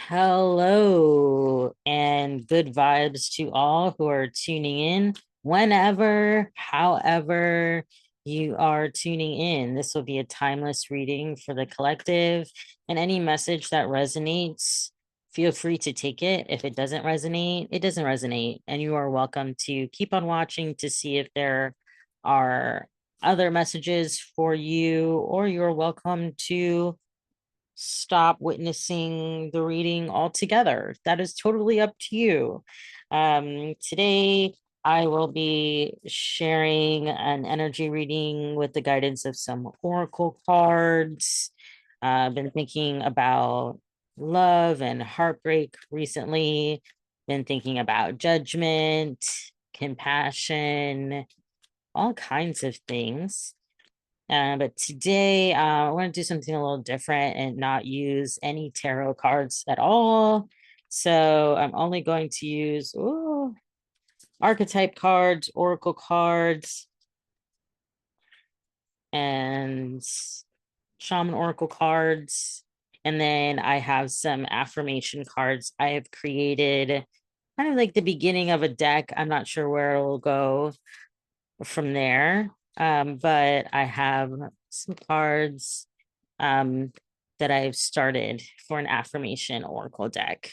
Hello and good vibes to all who are tuning in whenever, however you are tuning in. This will be a timeless reading for the collective, and any message that resonates, feel free to take it. If it doesn't resonate, it doesn't resonate, and you are welcome to keep on watching to see if there are other messages for you, or you're welcome to stop witnessing the reading altogether. That is totally up to you. Today, I will be sharing an energy reading with the guidance of some oracle cards. I've been thinking about love and heartbreak recently, been thinking about judgment, compassion, all kinds of things. But today, I want to do something a little different and not use any tarot cards at all. So I'm only going to use archetype cards, oracle cards, and shaman oracle cards. And then I have some affirmation cards I have created, kind of like the beginning of a deck. I'm not sure where it will go from there. But I have some cards um, that I've started for an affirmation oracle deck.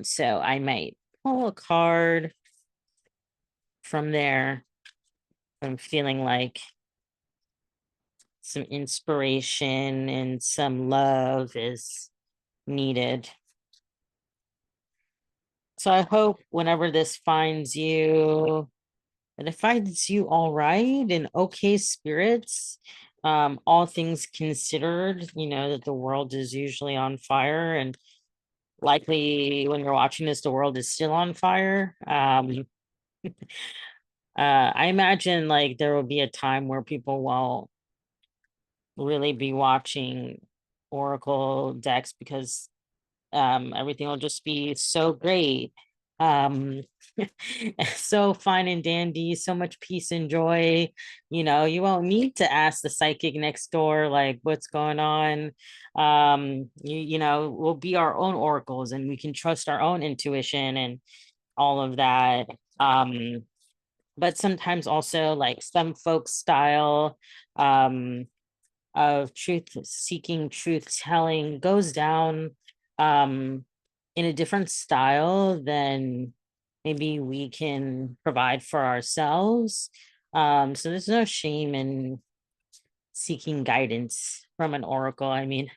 So I might pull a card from there. I'm feeling like some inspiration and some love is needed. So I hope whenever this finds you, that it finds you all right and okay spirits. All things considered, you know that the world is usually on fire, and likely when you're watching this, the world is still on fire. I imagine like there will be a time where people won't really be watching oracle decks because everything will just be so great. um so fine and dandy, so much peace and joy. You won't need to ask the psychic next door like what's going on. We'll be our own oracles and we can trust our own intuition and all of that. But sometimes also like some folk style um of truth seeking, truth telling goes down um, in a different style than maybe we can provide for ourselves. So there's no shame in seeking guidance from an oracle. I mean,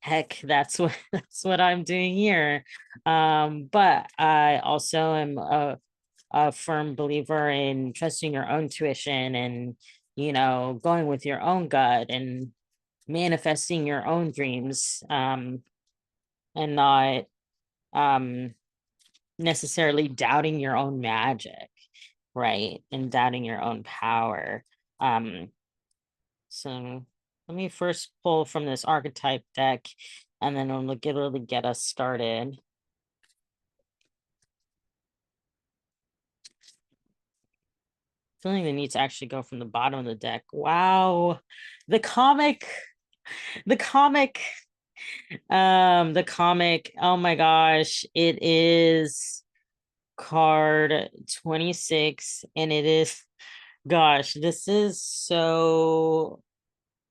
heck, that's what that's what I'm doing here. But I also am a firm believer in trusting your own tuition and going with your own gut and manifesting your own dreams, and not um, necessarily doubting your own magic, right? And doubting your own power. Um, so let me first pull from this archetype deck and then we'll really get us started. Feeling the need to actually go from the bottom of the deck. Wow. The comic, the comic, oh my gosh, it is card 26 and it is, gosh, this is so,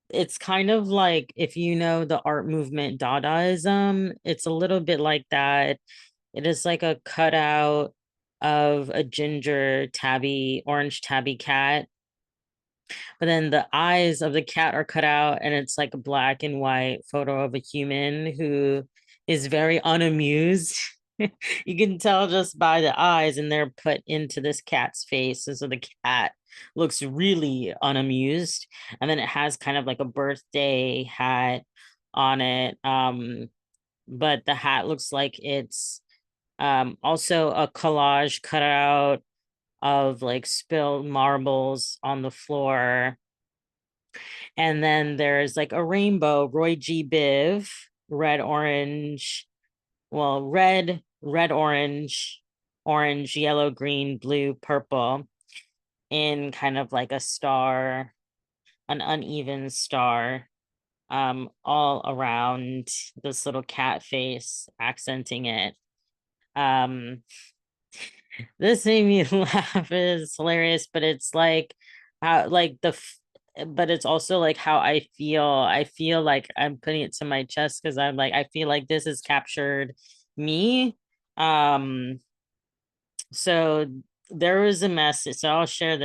it's kind of like if you know the art movement Dadaism, it's a little bit like that. It is like a cutout of a ginger tabby, orange tabby cat, but then the eyes of the cat are cut out and it's like a black and white photo of a human who is very unamused. You can tell just by the eyes, and they're put into this cat's face, and so the cat looks really unamused. And then it has kind of like a birthday hat on it, but the hat looks like it's also a collage cut out of like spilled marbles on the floor. And then there's like a rainbow, Roy G. Biv, red, orange, well, red, orange, orange, yellow, green, blue, purple, in kind of like a star, an uneven star. all around this little cat face accenting it. Um, this made me laugh. It's hilarious, but it's like how like but it's also like how I feel. I feel like I'm putting it to my chest because I'm like I feel like this has captured me. Um, so there was a message. So I'll share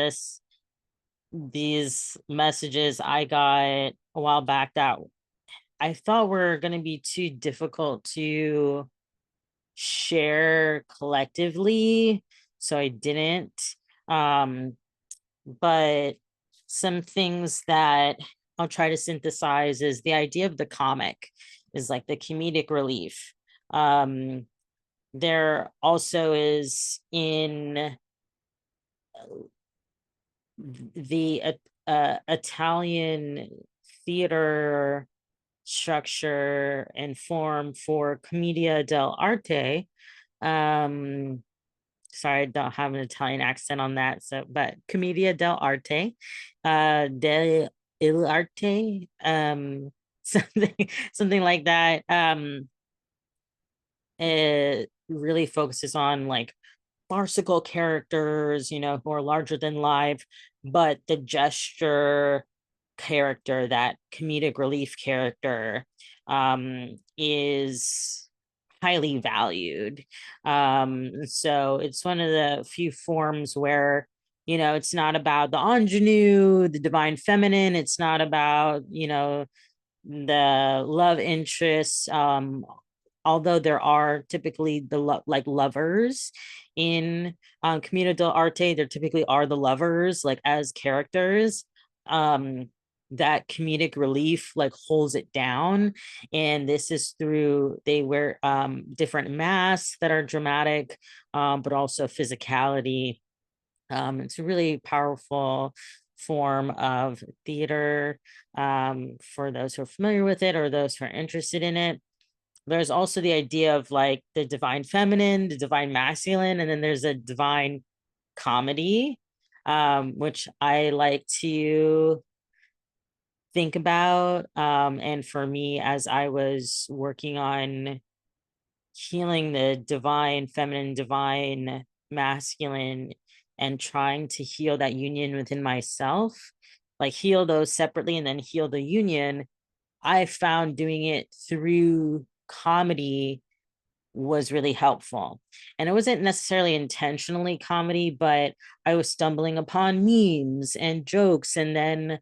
these messages I got a while back that I thought were going to be too difficult to share collectively, so I didn't. Um, but some things that I'll try to synthesize is the idea of the comic is like the comedic relief. There also is in the Italian theater structure and form for commedia dell'arte. Um, sorry, I don't have an Italian accent on that. So, but commedia dell'arte, dell'arte, something, something like that. It really focuses on like farcical characters, you know, who are larger than life, but the gesture character, that comedic relief character, is highly valued. So it's one of the few forms where, you know, it's not about the ingenue, the divine feminine. It's not about, you know, the love interests, although there are typically the like lovers in commedia dell'arte, there typically are the lovers like as characters. um that comedic relief like holds it down, and this is through they wear different masks that are dramatic, but also physicality. It's a really powerful form of theater, for those who are familiar with it or those who are interested in it. There's also the idea of like the divine feminine, the divine masculine, and then there's a divine comedy, which I like to think about. And for me, as I was working on healing the divine feminine, divine masculine, and trying to heal that union within myself, like heal those separately and then heal the union, I found doing it through comedy was really helpful. And it wasn't necessarily intentionally comedy, but I was stumbling upon memes and jokes, and then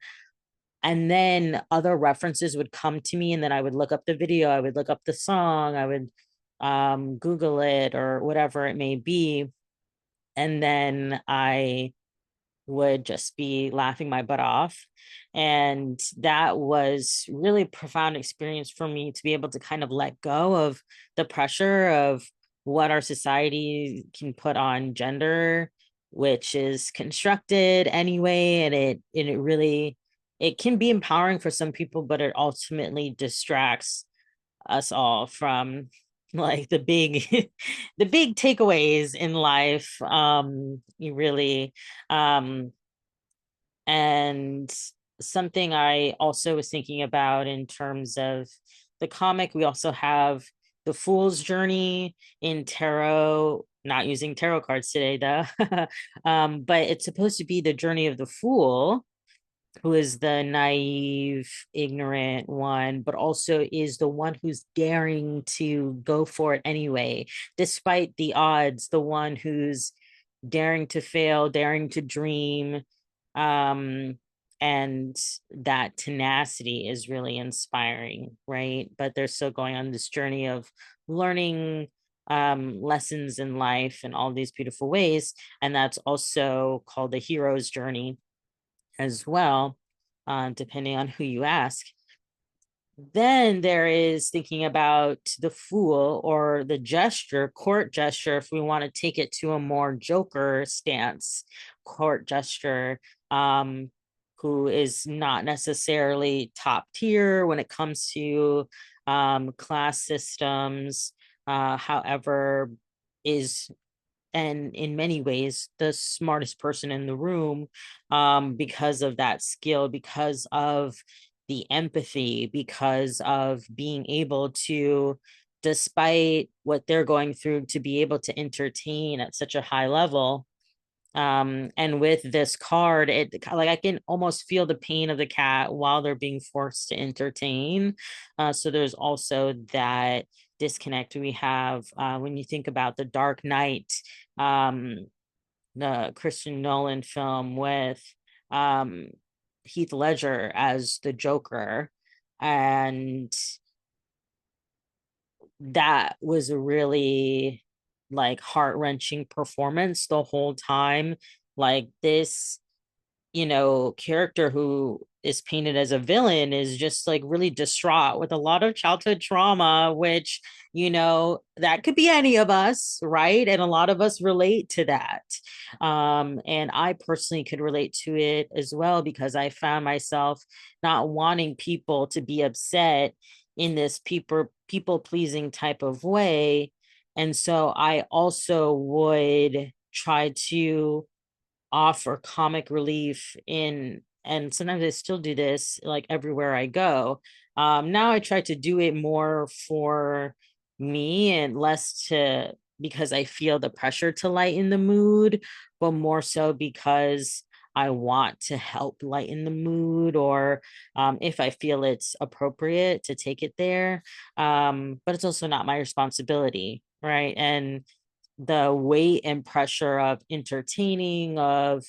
other references would come to me, and then I would look up the video, I would look up the song, I would Google it or whatever it may be, and then I would just be laughing my butt off. And that was really profound experience for me to be able to kind of let go of the pressure of what our society can put on gender, which is constructed anyway. And it really, it can be empowering for some people, but it ultimately distracts us all from like the big the big takeaways in life. You really, um and something I also was thinking about in terms of the comic, we also have the Fool's Journey in tarot, not using tarot cards today though. But it's supposed to be the journey of the fool, who is the naive, ignorant one, but also is the one who's daring to go for it anyway, despite the odds, the one who's daring to fail, daring to dream. Um, and that tenacity is really inspiring, right? But they're still going on this journey of learning lessons in life in all these beautiful ways. And that's also called the hero's journey as well, depending on who you ask. Then there is thinking about the fool or the gesture, court gesture, if we want to take it to a more Joker stance, court gesture, who is not necessarily top tier when it comes to class systems, however, is, and in many ways the smartest person in the room, because of that skill, because of the empathy because of being able to, despite what they're going through, to be able to entertain at such a high level. And with this card, it like I can almost feel the pain of the cat while they're being forced to entertain. So there's also that disconnect we have when you think about the Dark Knight, um the Christian Nolan film with um Heath Ledger as the Joker. And that was a really like heart-wrenching performance the whole time. Like this, character who is painted as a villain is just like really distraught with a lot of childhood trauma, which, that could be any of us, right? And a lot of us relate to that. And I personally could relate to it as well because I found myself not wanting people to be upset in this people pleasing type of way. And so I also would try to offer comic relief in, and sometimes I still do this like everywhere I go. Now I try to do it more for me and less to because I feel the pressure to lighten the mood, but more so because I want to help lighten the mood, or if I feel it's appropriate to take it there. But it's also not my responsibility, right? And the weight and pressure of entertaining, of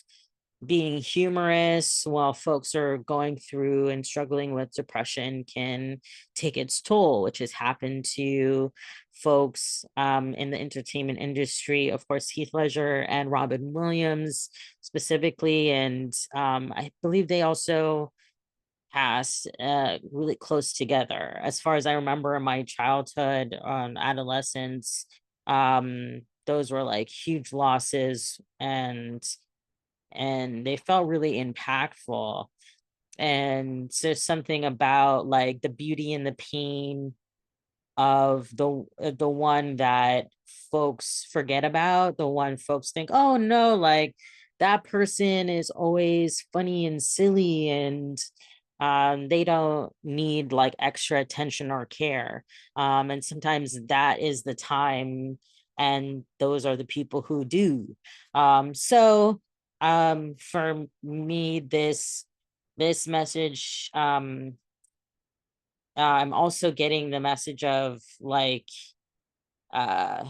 being humorous while folks are going through and struggling with depression can take its toll, which has happened to folks in the entertainment industry. Of course, Heath Ledger and Robin Williams specifically. And I believe they also passed really close together. As far as I remember in my childhood, adolescence, those were like huge losses, and they felt really impactful. And there's something about like the beauty and the pain of the one that folks forget about, the one folks think, oh no, like that person is always funny and silly, and they don't need like extra attention or care. And sometimes that is the time, and those are the people who do. For me, this message, I'm also getting the message of like uh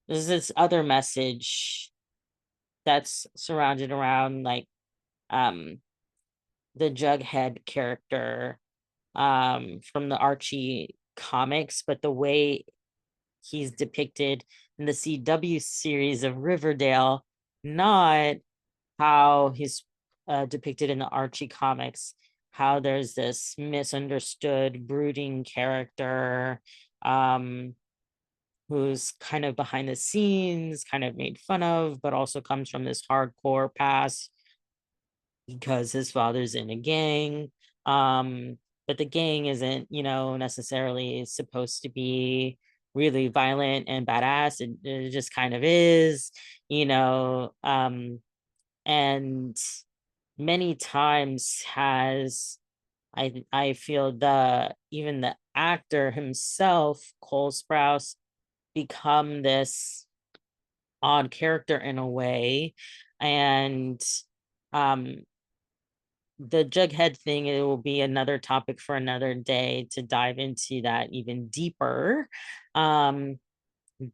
there's this other message that's surrounded around like um the Jughead character from the Archie comics, but the way he's depicted in the CW series of Riverdale, not how he's depicted in the Archie comics, how there's this misunderstood, brooding character um, who's kind of behind the scenes, kind of made fun of, but also comes from this hardcore past because his father's in a gang. But the gang isn't, necessarily supposed to be really violent and badass. It just kind of is, you know. And many times has I feel the even the actor himself, Cole Sprouse, become this odd character in a way. And um the Jughead thing, it will be another topic for another day to dive into that even deeper. Um,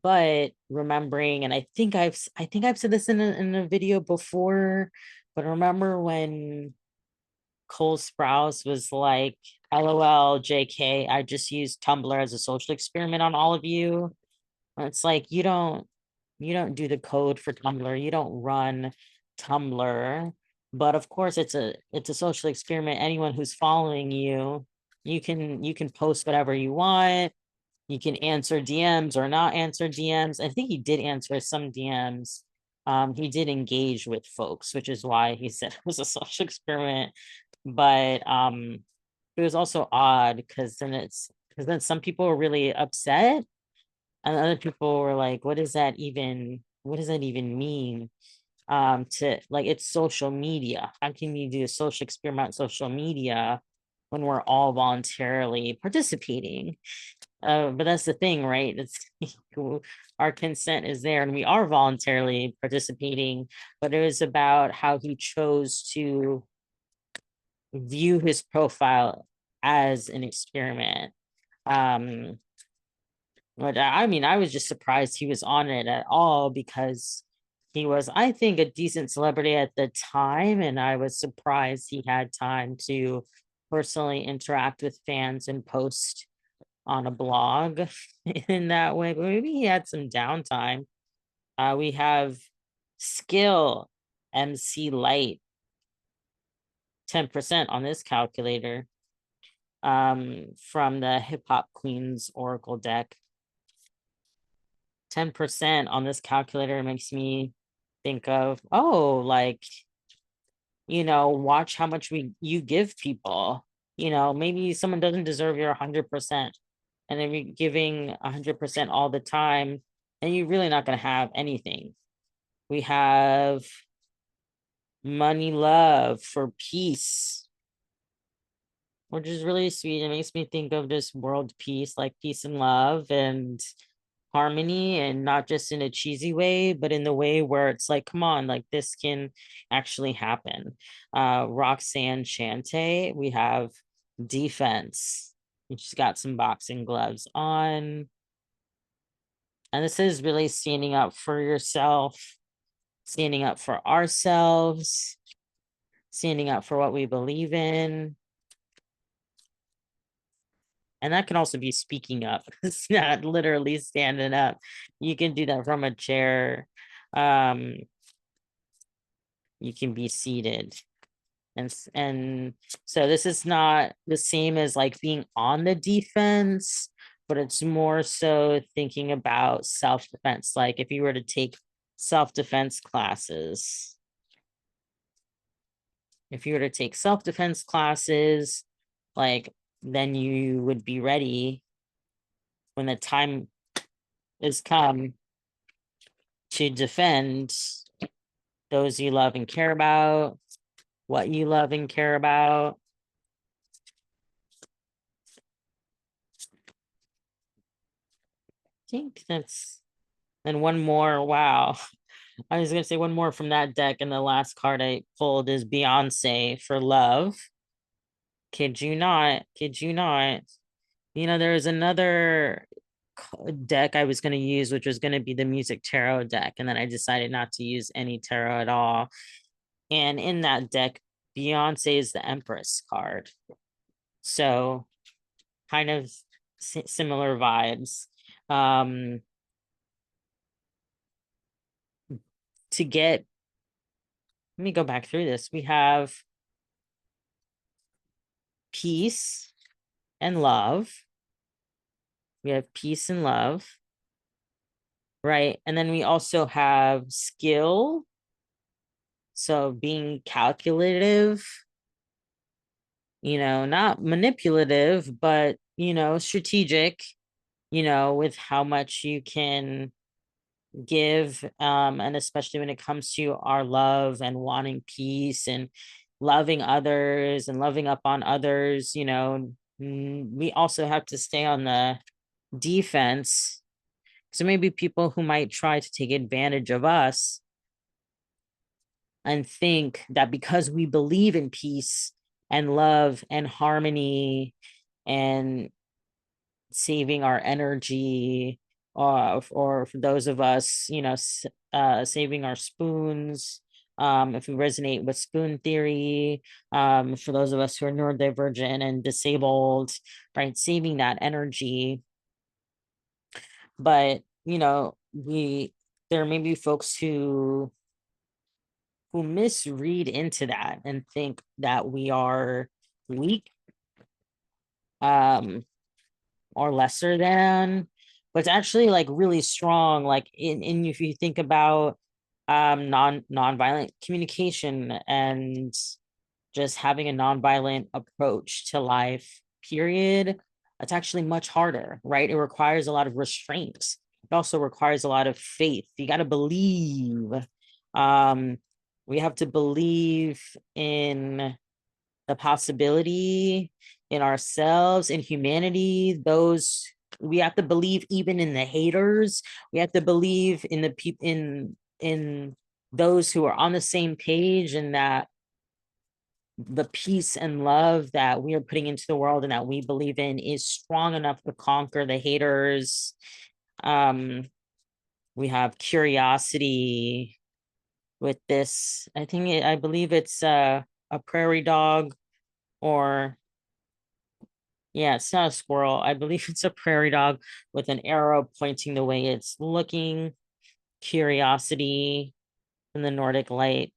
but remembering, and I think I've said this in a video before, but remember when Cole Sprouse was like, LOL, JK, I just used Tumblr as a social experiment on all of you. And it's like you don't do the code for Tumblr. You don't run Tumblr. But of course it's a social experiment. Anyone who's following you, you can post whatever you want. You can answer DMs or not answer DMs. I think he did answer some DMs. He did engage with folks, which is why he said it was a social experiment. But it was also odd because then some people were really upset, and other people were like, what does that even mean? to like it's social media. How can you do a social experiment on social media when we're all voluntarily participating? But that's the thing, right? It's our consent is there and we are voluntarily participating, but it was about how he chose to view his profile as an experiment. Um, but I mean, I was just surprised he was on it at all because he was, I think, a decent celebrity at the time, and I was surprised he had time to personally interact with fans and post on a blog in that way. But maybe he had some downtime. We have skill MC Light, 10% on this calculator, from the Hip Hop Queens Oracle deck. 10% on this calculator makes me think of, oh, like, watch how much you give people. Maybe someone doesn't deserve your 100%. And if you're giving 100% all the time, then you're really not going to have anything. We have money, love for peace, which is really sweet. It makes me think of just world peace, like peace and love and harmony, and not just in a cheesy way, but in the way where it's like, come on, like this can actually happen. Roxanne Shante, we have defense. She's got some boxing gloves on. And this is really standing up for yourself, standing up for ourselves, standing up for what we believe in. And that can also be speaking up. It's not literally standing up. You can do that from a chair. You can be seated. And so this is not the same as like being on the defense, but it's more so thinking about self-defense. Like if you were to take self-defense classes, like then you would be ready when the time is come to defend those you love and care about, what you love and care about. I think that's, and one more, wow. I was gonna say one more from that deck, and the last card I pulled is Beyonce for love. Kid you not, kid you not. There was another deck I was going to use, which was going to be the music tarot deck. And then I decided not to use any tarot at all. And in that deck, Beyonce is the Empress card. So kind of similar vibes. To get, let me go back through this. We have peace and love. We have peace and love, right? And then we also have skill. So being calculative, not manipulative, but, strategic, with how much you can give. And especially when it comes to our love and wanting peace and loving others and loving up on others, we also have to stay on the defense. So maybe people who might try to take advantage of us and think that because we believe in peace and love and harmony and saving our energy, or for those of us, saving our spoons, if we resonate with spoon theory, for those of us who are neurodivergent and disabled, right, saving that energy. But there may be folks who misread into that and think that we are weak, or lesser than, but it's actually like really strong. Like in if you think about nonviolent communication and just having a nonviolent approach to life, period, it's actually much harder, right? It requires a lot of restraint. It also requires a lot of faith. You got to believe. We have to believe in the possibility in ourselves, in humanity. Those we have to believe even in the haters. We have to believe in the people in those who are on the same page, and that the peace and love that we are putting into the world and that we believe in is strong enough to conquer the haters. Um, we have curiosity with this. I believe it's a prairie dog, or yeah, it's not a squirrel. I believe it's a prairie dog with an arrow pointing the way it's looking. Curiosity in the Nordic Light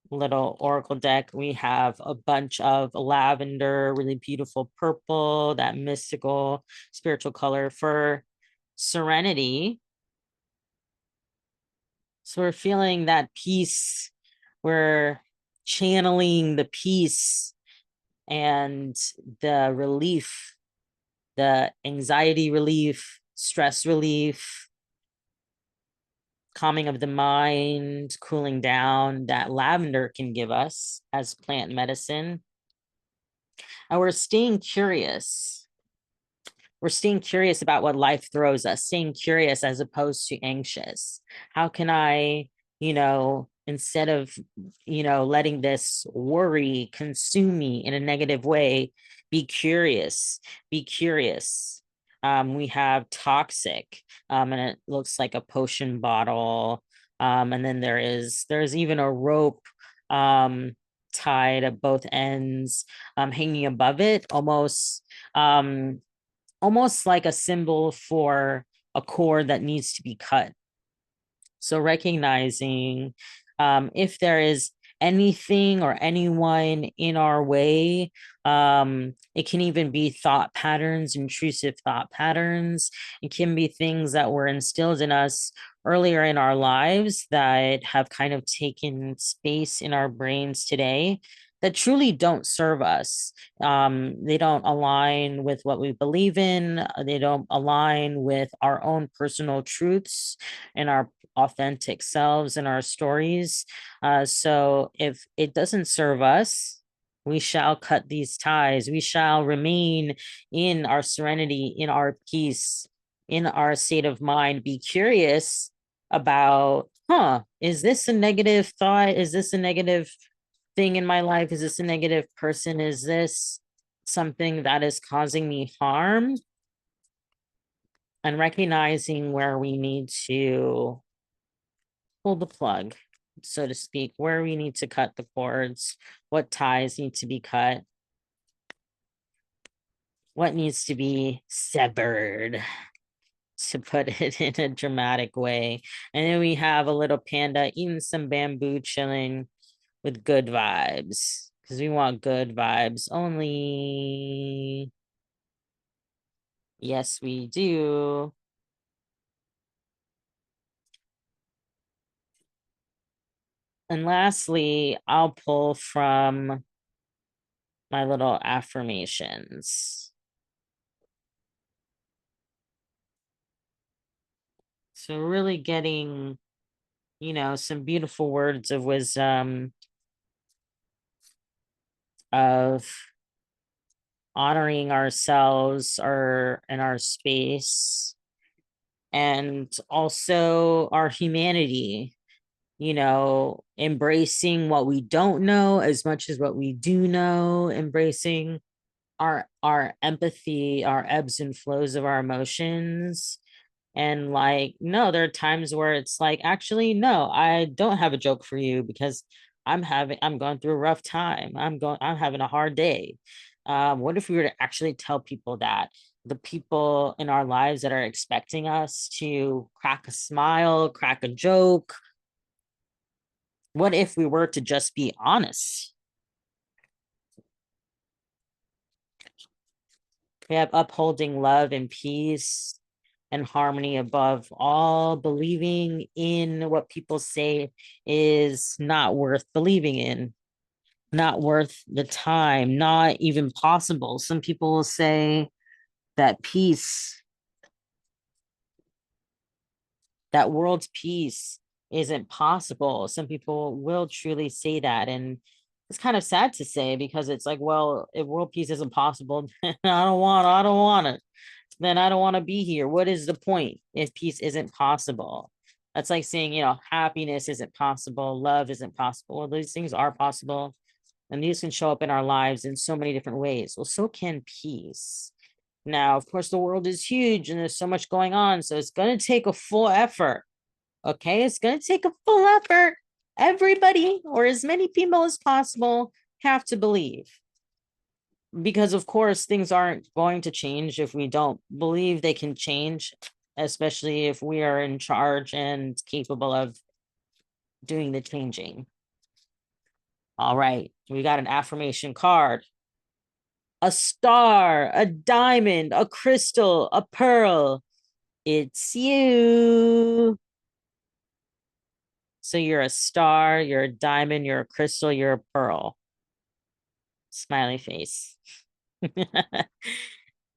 little oracle deck. We have a bunch of lavender, really beautiful purple, that mystical spiritual color for serenity. So we're feeling that peace. We're channeling the peace and the relief, the anxiety relief, stress relief, calming of the mind, cooling down that lavender can give us as plant medicine. And we're staying curious. We're staying curious about what life throws us, staying curious as opposed to anxious. How can I, instead of, letting this worry consume me in a negative way, be curious, be curious. We have toxic, and it looks like a potion bottle. And then there's even a rope tied at both ends, hanging above it, almost like a symbol for a cord that needs to be cut. So recognizing if there is anything or anyone in our way, it can even be thought patterns, intrusive thought patterns. It can be things that were instilled in us earlier in our lives that have kind of taken space in our brains today that truly don't serve us. They don't align with what we believe in. They don't align with our own personal truths and our authentic selves and our stories. So if it doesn't serve us, we shall cut these ties. We shall remain in our serenity, in our peace, in our state of mind. Be curious about, is this a negative thought? Is this a negative thing in my life? Is this a negative person? Is this something that is causing me harm? And recognizing where we need to pull the plug, so to speak, where we need to cut the cords, what ties need to be cut, what needs to be severed, to put it in a dramatic way. And then we have a little panda eating some bamboo, chilling with good vibes, because we want good vibes only. Yes, we do. And lastly, I'll pull from my little affirmations. So really getting, some beautiful words of wisdom, of honoring ourselves or in our space, and also our humanity, embracing what we don't know as much as what we do know, embracing our empathy, our ebbs and flows of our emotions. And like, no, there are times where it's like, actually, no, I don't have a joke for you because I'm going through a rough time. I'm having a hard day. What if we were to actually tell people that? The people in our lives that are expecting us to crack a smile, crack a joke, what if we were to just be honest? We have upholding love and peace and harmony above all, believing in what people say is not worth believing in, not worth the time, not even possible. Some people will say that peace, that world's peace isn't possible. Some people will truly say that. And it's kind of sad to say because it's like, well, if world peace isn't possible, then I don't want it. Then I don't want to be here. What is the point if peace isn't possible? That's like saying, happiness isn't possible, love isn't possible. Well, these things are possible, and these can show up in our lives in so many different ways. Well, so can peace. Now, of course, the world is huge and there's so much going on. So it's going to take a full effort. Okay. It's going to take a full effort. Everybody, or as many people as possible, have to believe. Because, of course, things aren't going to change if we don't believe they can change, especially if we are in charge and capable of doing the changing. All right. We got an affirmation card. A star, a diamond, a crystal, a pearl. It's you. So you're a star, you're a diamond, you're a crystal, you're a pearl. Smiley face.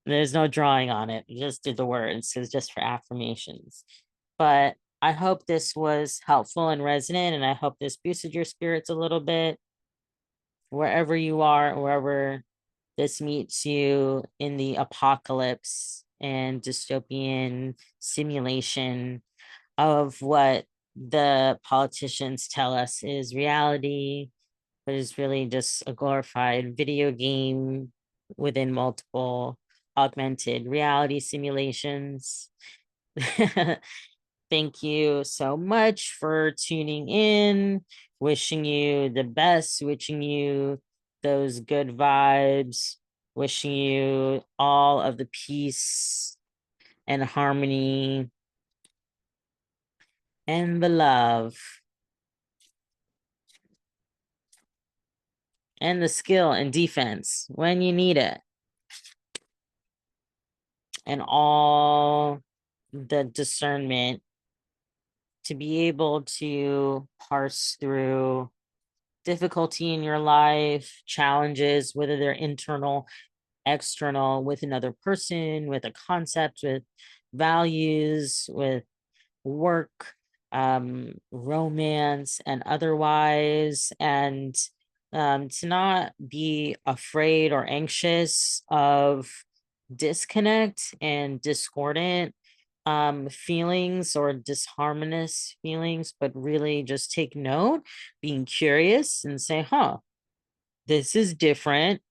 There's no drawing on it. You just did the words. It's just for affirmations. But I hope this was helpful and resonant, and I hope this boosted your spirits a little bit. Wherever you are, wherever this meets you in the apocalypse and dystopian simulation of what the politicians tell us is reality, but is really just a glorified video game within multiple augmented reality simulations. Thank you so much for tuning in. Wishing you the best, wishing you those good vibes, wishing you all of the peace and harmony and the love and the skill and defense when you need it, and all the discernment to be able to parse through difficulty in your life, challenges, whether they're internal, external, with another person, with a concept, with values, with work, romance, and otherwise, and to not be afraid or anxious of disconnect and discordant feelings or disharmonious feelings, but really just take note, being curious and say, this is different.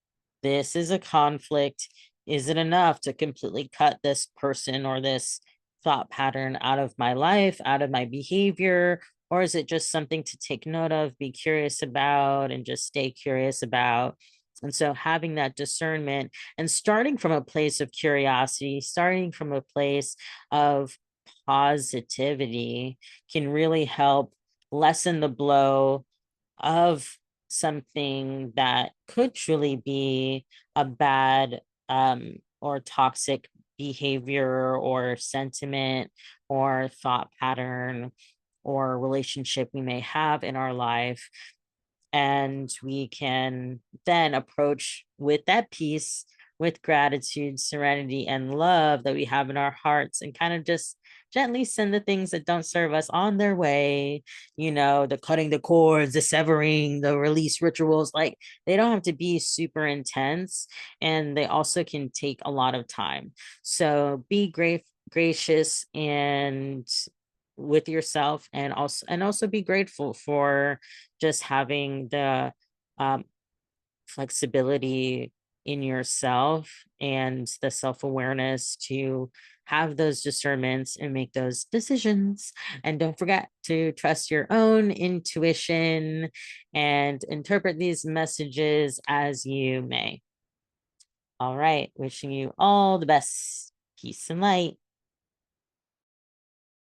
This is a conflict. Is it enough to completely cut this person or this thought pattern out of my life, out of my behavior? Or is it just something to take note of, be curious about, and just stay curious about? And so having that discernment and starting from a place of curiosity, starting from a place of positivity can really help lessen the blow of something that could truly be a bad or toxic behavior or sentiment or thought pattern or relationship we may have in our life. And we can then approach with that peace, with gratitude, serenity, and love that we have in our hearts, and kind of just gently send the things that don't serve us on their way. The cutting the cords, the severing, the release rituals, like they don't have to be super intense, and they also can take a lot of time. So be gracious and with yourself, and also be grateful for just having the flexibility in yourself and the self-awareness to have those discernments and make those decisions. And don't forget to trust your own intuition and interpret these messages as you may. All right, wishing you all the best. Peace and light.